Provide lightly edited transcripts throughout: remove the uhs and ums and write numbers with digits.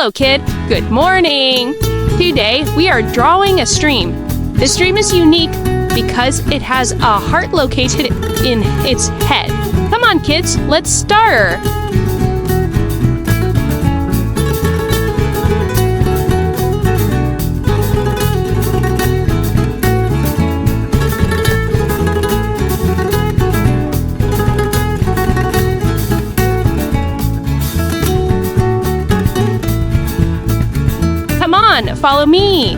Hello, kid. Good morning. Today, we are drawing a stream. The stream is unique because it has a heart located in its head. Come on, kids, let's start. Come on, follow me.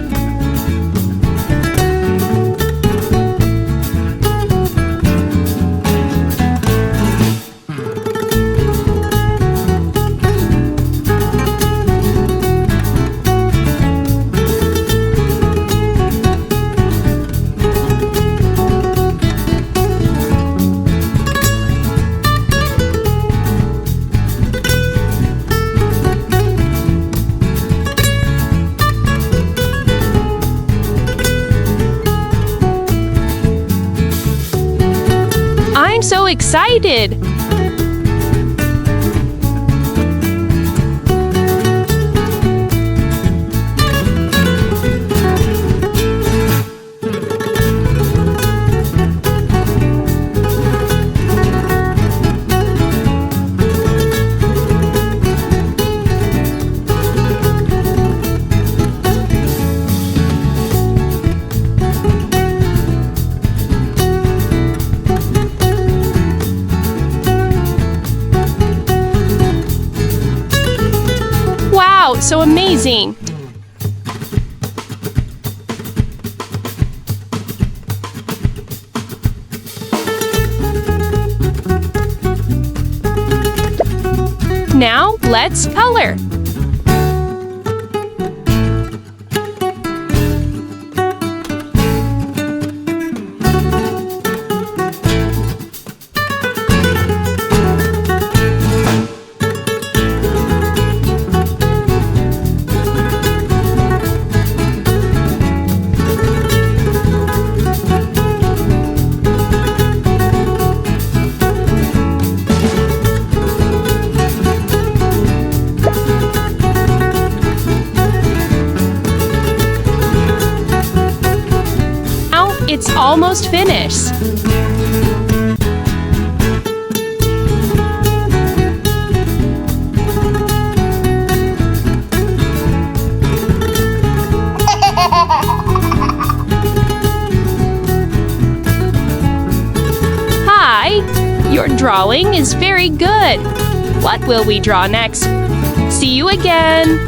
I'm so excited! Wow, so amazing! Now, let's color! It's almost finished. Hi, your drawing is very good. What will we draw next? See you again.